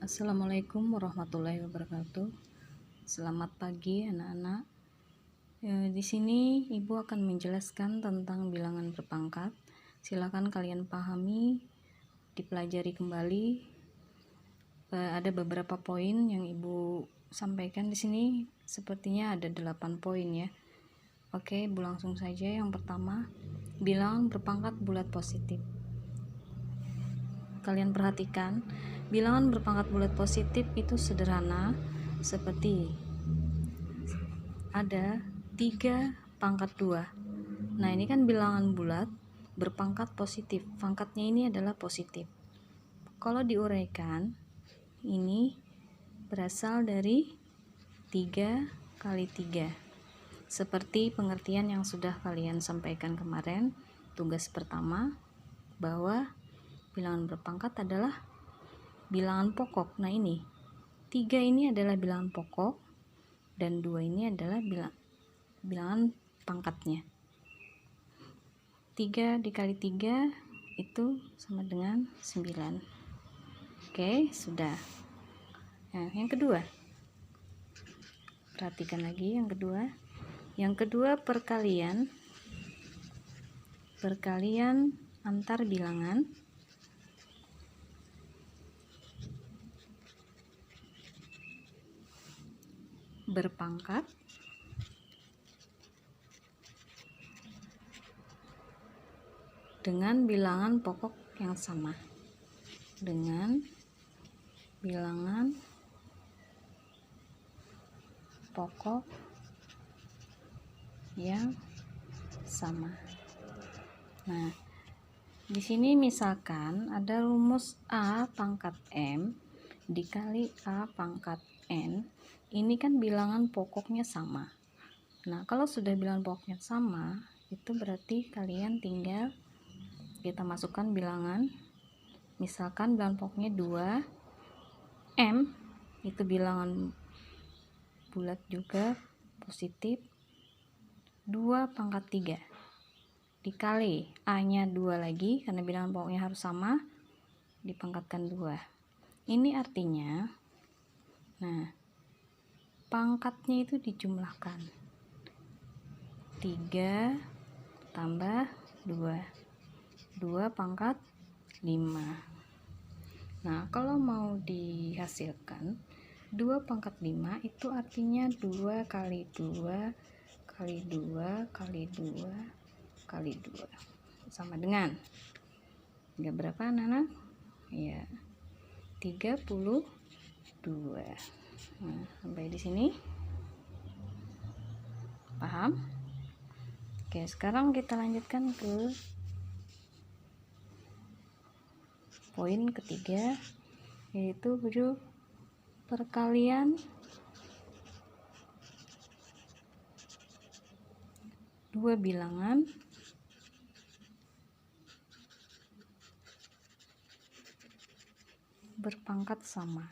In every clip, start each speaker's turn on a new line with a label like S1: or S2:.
S1: Assalamualaikum warahmatullahi wabarakatuh. Selamat pagi anak-anak. Di sini Ibu akan menjelaskan tentang bilangan berpangkat. Silakan kalian pahami, dipelajari kembali. Ada beberapa poin yang Ibu sampaikan di sini. Sepertinya ada 8 poin ya. Oke, Ibu langsung saja. Yang pertama, bilangan berpangkat bulat positif. Kalian perhatikan, bilangan berpangkat bulat positif itu sederhana, seperti ada 3 pangkat 2. Nah, ini kan bilangan bulat berpangkat positif, pangkatnya ini adalah positif. Kalau diuraikan, ini berasal dari 3 kali 3, seperti pengertian yang sudah kalian sampaikan kemarin, tugas pertama, bahwa bilangan berpangkat adalah bilangan pokok. Nah, ini 3 ini adalah bilangan pokok dan 2 ini adalah bilangan pangkatnya. 3 dikali 3 itu sama dengan 9. Oke, sudah. Nah, yang kedua, perhatikan lagi yang kedua. Yang kedua, perkalian antar bilangan berpangkat dengan bilangan pokok yang sama. Dengan bilangan pokok yang sama. Nah, di sini misalkan ada rumus A pangkat M dikali A pangkat N. Ini kan bilangan pokoknya sama. Nah, kalau sudah bilangan pokoknya sama, itu berarti kalian tinggal kita masukkan bilangan. Misalkan bilangan pokoknya 2, M itu bilangan bulat juga positif, 2 pangkat 3 dikali A nya 2 lagi, karena bilangan pokoknya harus sama, dipangkatkan 2. Ini artinya, nah, pangkatnya itu dijumlahkan, 3 tambah 2 pangkat 5. Nah, kalau mau dihasilkan 2 pangkat 5 itu artinya 2 kali 2 kali 2 kali 2 kali 2 sama dengan berapa anak-anak? Ya, 32. Nah, sampai di sini paham? Oke, sekarang kita lanjutkan ke poin ketiga, yaitu perkalian 2 bilangan berpangkat sama.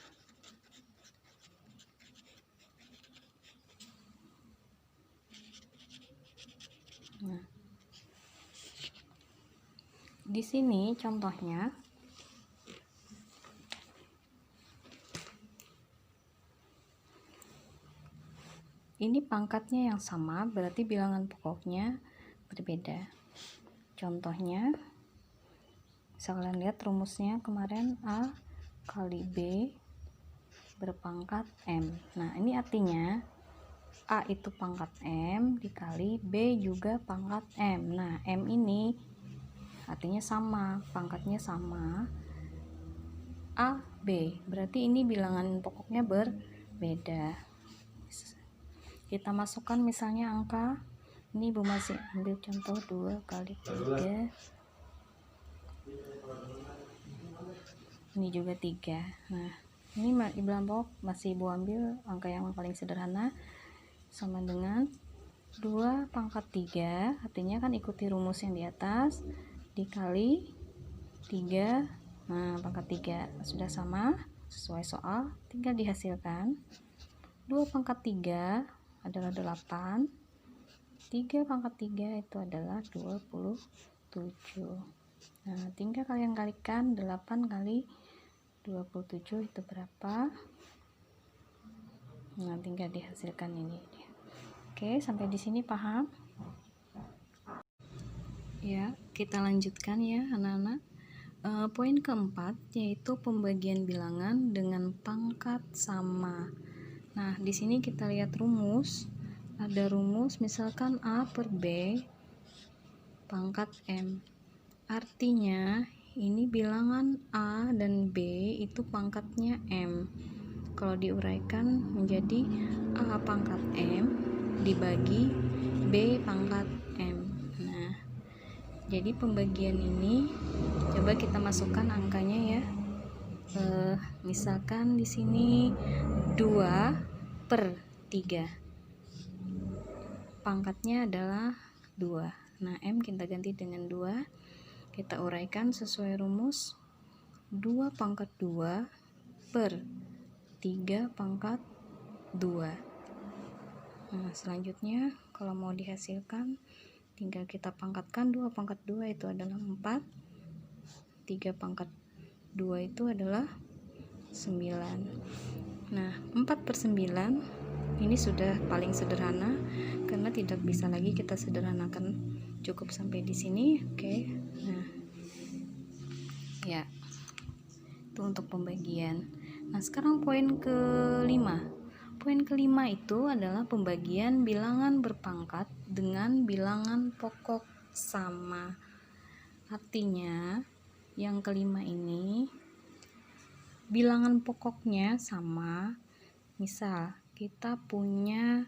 S1: Nah, di sini contohnya ini pangkatnya yang sama, berarti bilangan pokoknya berbeda. Contohnya, bisa kalian lihat rumusnya kemarin, A kali B berpangkat M. Nah, ini artinya A itu pangkat M dikali B juga pangkat M. Nah, M ini artinya sama, pangkatnya sama, A, B. Berarti ini bilangan pokoknya berbeda. Kita masukkan misalnya angka, ini Ibu masih ambil contoh 2 kali 3, ini juga 3. Nah, ini bilangan pokok masih Ibu ambil angka yang paling sederhana, sama dengan 2 pangkat 3, artinya kan ikuti rumus yang di atas, dikali 3, nah pangkat 3 sudah sama, sesuai soal, tinggal dihasilkan. 2 pangkat 3 adalah 8, 3 pangkat 3 itu adalah 27. Nah, tinggal kalian kalikan 8 kali 27 itu berapa? Nah, tinggal dihasilkan ini. Oke, sampai di sini paham? Ya, kita lanjutkan ya anak-anak. Poin keempat yaitu pembagian bilangan dengan pangkat sama. Nah, di sini kita lihat rumus. Ada rumus misalkan A per B pangkat M. Artinya ini bilangan A dan B itu pangkatnya M. Kalau diuraikan menjadi A pangkat M dibagi B pangkat M. Nah, jadi pembagian ini coba kita masukkan angkanya ya. Misalkan di sini 2 per 3. Pangkatnya adalah 2. Nah, M kita ganti dengan 2. Kita uraikan sesuai rumus. 2 pangkat 2 per 3 pangkat 2. Nah, selanjutnya kalau mau dihasilkan tinggal kita pangkatkan. 2 pangkat 2 itu adalah 4. 3 pangkat 2 itu adalah 9. Nah, 4 per 9 ini sudah paling sederhana karena tidak bisa lagi kita sederhanakan. Cukup sampai di sini. Oke. Nah, ya. Itu untuk pembagian. Nah, sekarang poin kelima. Poin kelima itu adalah pembagian bilangan berpangkat dengan bilangan pokok sama. Artinya, yang kelima ini bilangan pokoknya sama. Misal, kita punya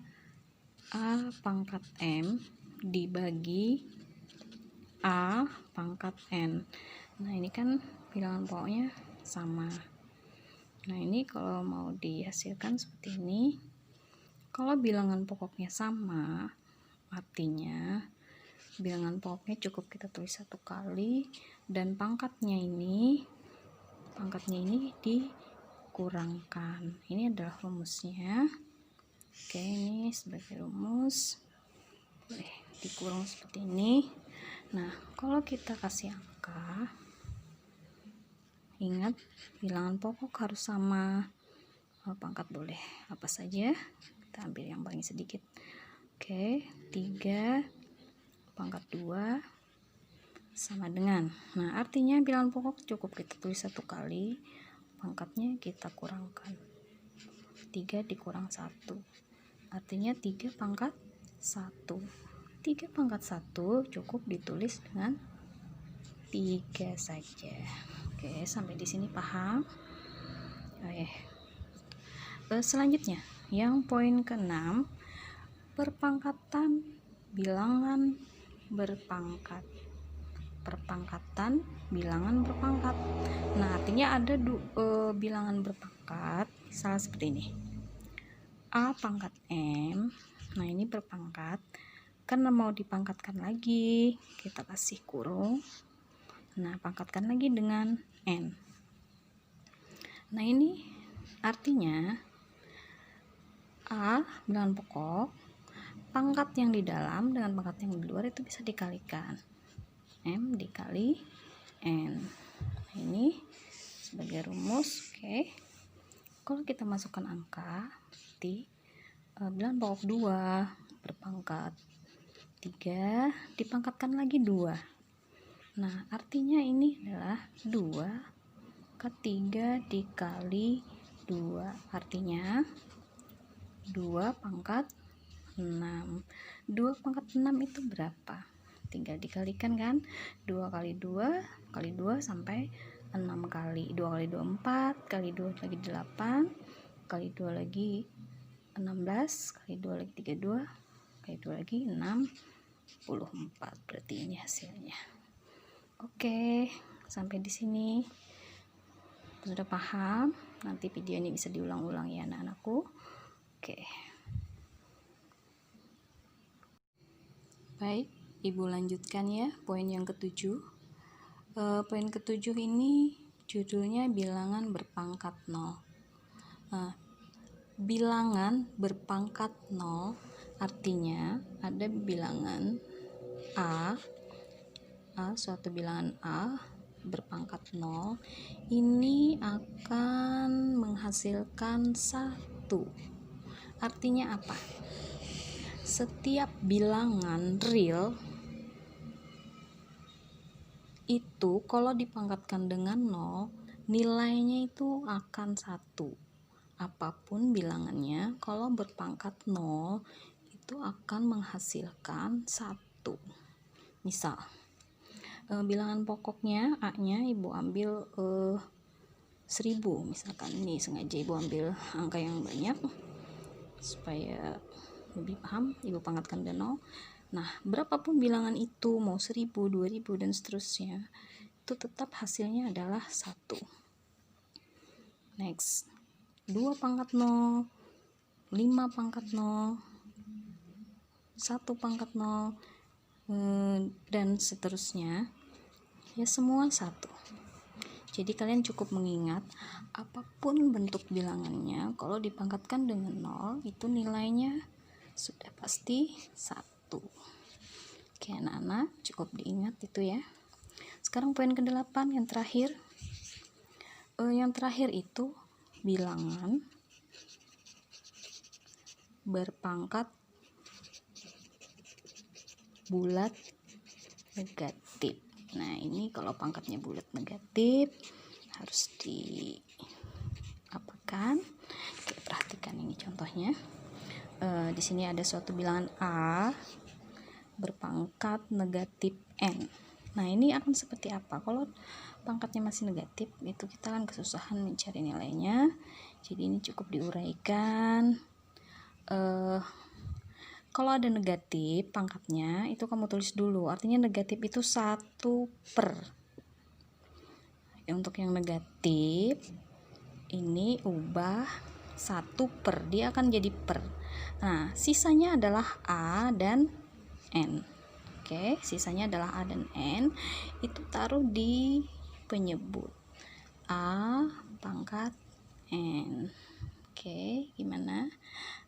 S1: A pangkat M dibagi A pangkat N. Nah, ini kan bilangan pokoknya sama. Nah, ini kalau mau dihasilkan seperti ini. Kalau bilangan pokoknya sama, artinya bilangan pokoknya cukup kita tulis 1 kali dan pangkatnya ini dikurangkan. Ini adalah rumusnya. Oke, ini sebagai rumus. Boleh dikurang seperti ini. Nah, kalau kita kasih angka, ingat bilangan pokok harus sama. Pangkat boleh apa saja, kita ambil yang paling sedikit. Oke, 3 pangkat 2 sama dengan, nah artinya bilangan pokok cukup kita tulis 1 kali, pangkatnya kita kurangkan. 3 dikurang 1 artinya 3 pangkat 1. 3 pangkat 1 cukup ditulis dengan 3 saja. Oke, sampai di sini paham? Selanjutnya yang poin ke-6, perpangkatan bilangan berpangkat. Perpangkatan bilangan berpangkat. Nah, artinya ada bilangan berpangkat, misalnya seperti ini. A pangkat M. Nah, ini berpangkat. Karena mau dipangkatkan lagi, kita kasih kurung. Nah, pangkatkan lagi dengan N. Nah, ini artinya A bilangan pokok, pangkat yang di dalam dengan pangkat yang di luar itu bisa dikalikan. M dikali N. Nah, ini sebagai rumus. Oke. Kalau kita masukkan angka, berarti bilangan pokok 2 berpangkat 3 dipangkatkan lagi 2. Nah, artinya ini adalah 2 ke 3 dikali 2. Artinya 2 pangkat 6. 2 pangkat 6 itu berapa? Tinggal dikalikan kan. 2 kali 2 kali 2 sampai 6 kali. 2 kali 2 4, kali 2 lagi 8, kali 2 lagi 16, kali 2 lagi 32, kali 2 lagi 64. Berarti ini hasilnya. Oke, sampai di sini sudah paham? Nanti video ini bisa diulang-ulang ya anak-anakku. Oke. Baik, Ibu lanjutkan ya poin yang ke-7. Poin ke-7 ini judulnya bilangan berpangkat 0. Bilangan berpangkat 0 artinya ada bilangan A, suatu bilangan A berpangkat 0 ini akan menghasilkan 1. Artinya apa? Setiap bilangan real itu kalau dipangkatkan dengan 0 nilainya itu akan 1. Apapun bilangannya kalau berpangkat 0 itu akan menghasilkan 1. Misal bilangan pokoknya A-nya ibu ambil 1000, misalkan ini sengaja ibu ambil angka yang banyak supaya lebih paham, ibu pangkatkan dengan 0. Nah, berapapun bilangan itu, mau 1000, 2000 dan seterusnya, itu tetap hasilnya adalah 1. Next, 2 pangkat 0, 5 pangkat 0, 1 pangkat 0, dan seterusnya, ya semua 1. Jadi kalian cukup mengingat apapun bentuk bilangannya kalau dipangkatkan dengan 0 itu nilainya sudah pasti 1. Oke anak-anak, cukup diingat itu ya. Sekarang poin ke-8 yang terakhir. Yang terakhir itu bilangan berpangkat bulat negatif. Nah, ini kalau pangkatnya bulat negatif harus diapakan? Oke, perhatikan ini contohnya. Di sini ada suatu bilangan A berpangkat negatif N. Nah, ini akan seperti apa? Kalau pangkatnya masih negatif, itu kita kan kesusahan mencari nilainya. Jadi ini cukup diuraikan. Kalau ada negatif pangkatnya, itu kamu tulis dulu. Artinya negatif itu 1 per. Untuk yang negatif, ini ubah 1 per. Dia akan jadi per. Nah, sisanya adalah A dan N. Oke, sisanya adalah A dan N. Itu taruh di penyebut. A pangkat N. Oke, gimana?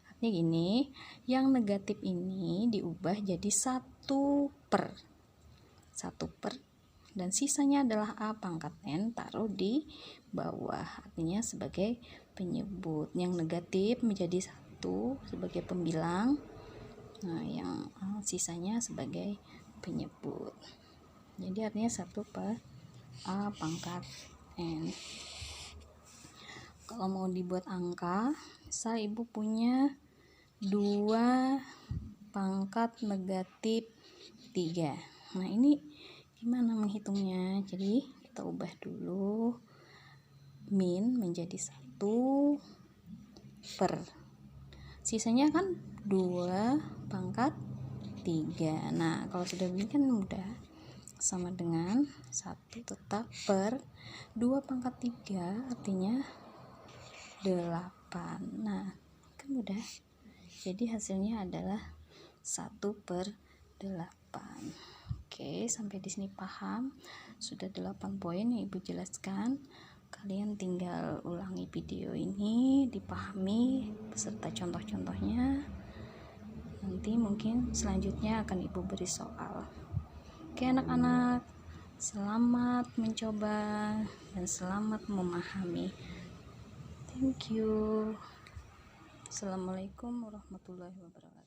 S1: Artinya gini, yang negatif ini diubah jadi 1 per. 1 per. Dan sisanya adalah A pangkat N, taruh di bawah. Artinya sebagai penyebut. Yang negatif menjadi 1 sebagai pembilang. Nah, yang sisanya sebagai penyebut. Jadi artinya 1 per A pangkat N. Kalau mau dibuat angka, saya ibu punya 2 pangkat negatif 3. Nah, ini gimana menghitungnya? Jadi kita ubah dulu min menjadi 1 per. Sisanya kan 2 pangkat 3. Nah, kalau sudah begini kan mudah. Sama dengan 1 tetap per 2 pangkat 3 artinya 8. Nah, kan mudah. Jadi hasilnya adalah 1 per 8. Oke, sampai di sini paham? Sudah 8 poin yang ibu jelaskan. Kalian tinggal ulangi video ini, dipahami beserta contoh-contohnya. Nanti mungkin selanjutnya akan ibu beri soal. Oke anak-anak, selamat mencoba dan selamat memahami. Thank you. Assalamualaikum warahmatullahi wabarakatuh.